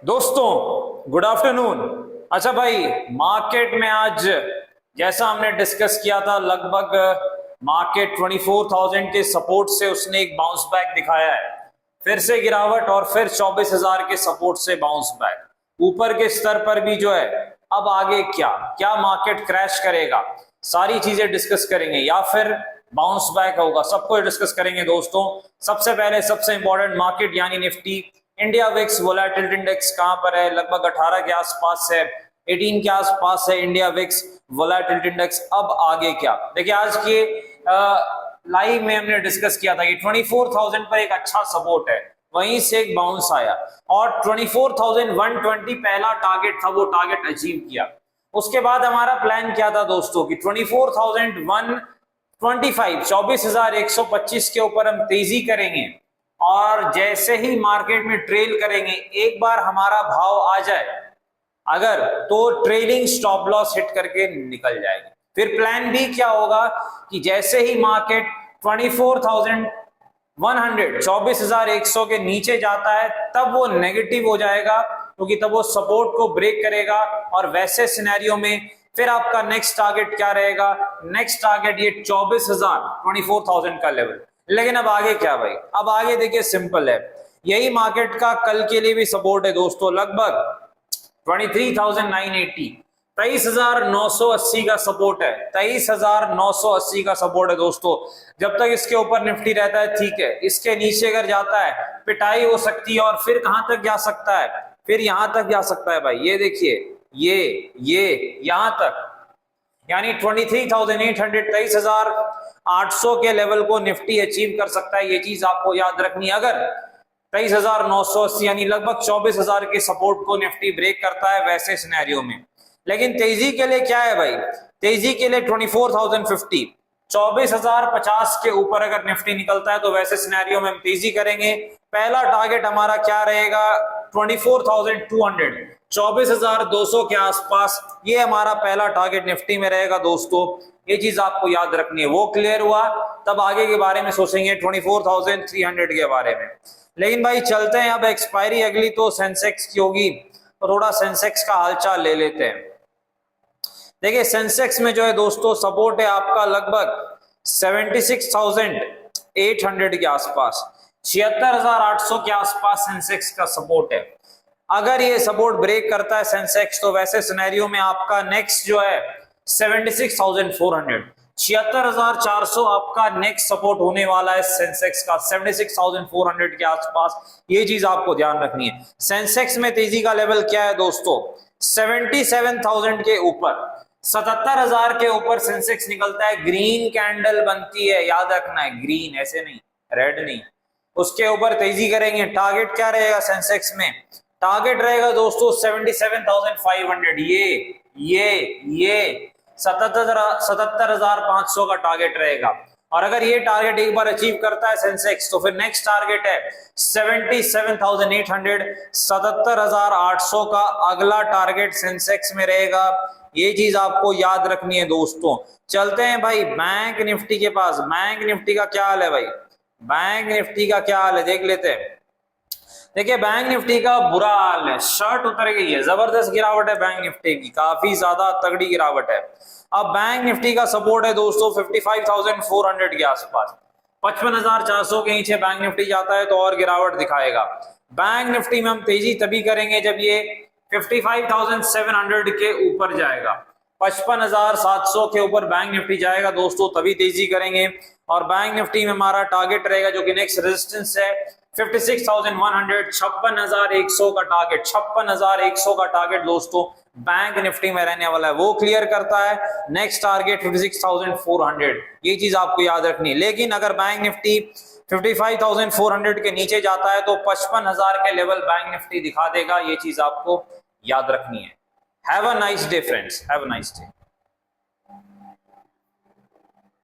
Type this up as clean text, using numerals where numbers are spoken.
दोस्तों good afternoon. अच्छा भाई, मार्केट में आज जैसा हमने डिस्कस किया था, लगभग मार्केट 24,000 के सपोर्ट से उसने एक बाउंस बैक दिखाया है, फिर से गिरावट और फिर 24,000 के सपोर्ट से बाउंस बैक। ऊपर के स्तर पर भी जो है, अब आगे क्या क्या मार्केट क्रैश करेगा, सारी चीजें डिस्कस करेंगे या फिर बाउंस बैक होगा, सब कुछ डिस्कस करेंगे दोस्तों। सबसे पहले सबसे इंपॉर्टेंट मार्केट यानी Nifty India VIX volatility index कहां पर है? लगभग 18 के आसपास है, 18 के आसपास है इंडिया विक्स वोलेटिलिटी इंडेक्स। अब आगे क्या, देखिए आज के लाइव में हमने डिस्कस किया था कि 24,000 पर एक अच्छा सपोर्ट है, वहीं से एक बाउंस आया और 24,120 पहला टारगेट था, वो टारगेट अचीव किया। उसके बाद हमारा प्लान क्या था दोस्तों कि 24,125 24,125 के ऊपर हम तेजी करेंगे और जैसे ही मार्केट में ट्रेल करेंगे, एक बार हमारा भाव आ जाए अगर, तो ट्रेलिंग स्टॉप लॉस हिट करके निकल जाएगी। फिर प्लान बी क्या होगा कि जैसे ही मार्केट 24,100 के नीचे जाता है तब वो नेगेटिव हो जाएगा, क्योंकि तब वो सपोर्ट को ब्रेक करेगा और वैसे सिनेरियो में फिर आपका नेक्स्ट टारगेट क्या रहेगा? नेक्स्ट टारगेट ये 24,000 का लेवल। लेकिन अब आगे क्या भाई? अब आगे देखिए सिंपल है, यही मार्केट का कल के लिए भी सपोर्ट है दोस्तों, लगभग 23,980 23,980 का सपोर्ट है, 23,980 का सपोर्ट है दोस्तों। जब तक इसके ऊपर निफ्टी रहता है ठीक है, इसके नीचे अगर जाता है पिटाई हो सकती है और फिर कहां तक जा सकता है? फिर यहां तक जा सकता है भाई, ये देखिए, ये यहां तक, यानी 23,800 23,800 के लेवल को निफ्टी अचीव कर सकता है। ये चीज आपको याद रखनी है। अगर 23,980 यानी लगभग 24,000 के सपोर्ट को निफ्टी ब्रेक करता है वैसे सिनेरियो में। लेकिन तेजी के लिए क्या है भाई? तेजी के लिए 24,050 24,050 के ऊपर अगर निफ्टी निकलता है तो वैसे सिनेरियो में हम तेजी करेंगे। पहला टारगेट हमारा क्या रहेगा? 24,200 24,200 के आसपास, ये हमारा पहला टारगेट निफ्टी में रहेगा दोस्तों। ये चीज आपको याद रखनी है। वो क्लियर हुआ तब आगे के बारे में सोचेंगे 24,300 के बारे में। लेकिन भाई चलते हैं, अब एक्सपायरी अगली तो सेंसेक्स की होगी, तो थोड़ा सेंसेक्स का हालचाल ले लेते हैं। देखिए सेंसेक्स में जो है दोस्तों सपोर्ट है आपका लगभग 76,800 के आसपास, 76,800 के आसपास सेंसेक्स का सपोर्ट है। अगर ये सपोर्ट ब्रेक करता है सेंसेक्स तो वैसे सिनेरियो में आपका नेक्स्ट जो है 76,400 76,400 आपका नेक्स्ट सपोर्ट होने वाला है सेंसेक्स का, 76,400 के आसपास। ये चीज आपको ध्यान रखनी है। सेंसेक्स में तेजी का लेवल क्या है दोस्तों? 77,000 के ऊपर, 77,000 के ऊपर सेंसेक्स निकलता है, ग्रीन कैंडल बनती है, याद रखना है, ग्रीन, ऐसे नहीं, रेड नहीं। उसके ऊपर तेजी करेंगे। टारगेट क्या रहेगा सेंसेक्स में? टारगेट रहेगा दोस्तों 77,500। ये 77,500 का टारगेट रहेगा। और अगर ये टारगेट एक बार अचीव करता है सेंसेक्स तो फिर नेक्स्ट टारगेट है 77,800 77,800 का अगला टारगेट सेंसेक्स में रहेगा। ये चीज आपको याद रखनी है दोस्तों। चलते हैं भाई बैंक निफ्टी के पास। बैंक निफ्टी का क्या हाल है भाई? बैंक निफ्टी का क्या हाल है देख लेते हैं। देखिए बैंक निफ्टी का बुरा हाल है, शर्ट उतर गई है, जबरदस्त गिरावट है बैंक निफ्टी की, काफी ज्यादा तगड़ी गिरावट है। अब बैंक निफ्टी का सपोर्ट है दोस्तों 55,400 के आसपास, 55,400 के नीचे बैंक निफ्टी जाता है तो और गिरावट दिखाएगा। बैंक निफ्टी में हम तेजी तभी करेंगे जब ये 55,700 के ऊपर जाएगा, 55,700 के ऊपर बैंक निफ्टी जाएगा दोस्तों, तभी तेजी करेंगे। और बैंक निफ्टी में हमारा टारगेट रहेगा जो कि नेक्स्ट रेजिस्टेंस है 56,100 56,100 का टारगेट, 56,100 का टारगेट दोस्तों बैंक निफ्टी में रहने वाला है। वो क्लियर करता है नेक्स्ट टारगेट 56,400। ये चीज आपको याद रखनी है। लेकिन अगर बैंक निफ्टी 55,400 के नीचे जाता है तो 55,000 के लेवल बैंक निफ्टी दिखा देगा। ये चीज आपको याद रखनी है। Have a nice day friends, have a nice day.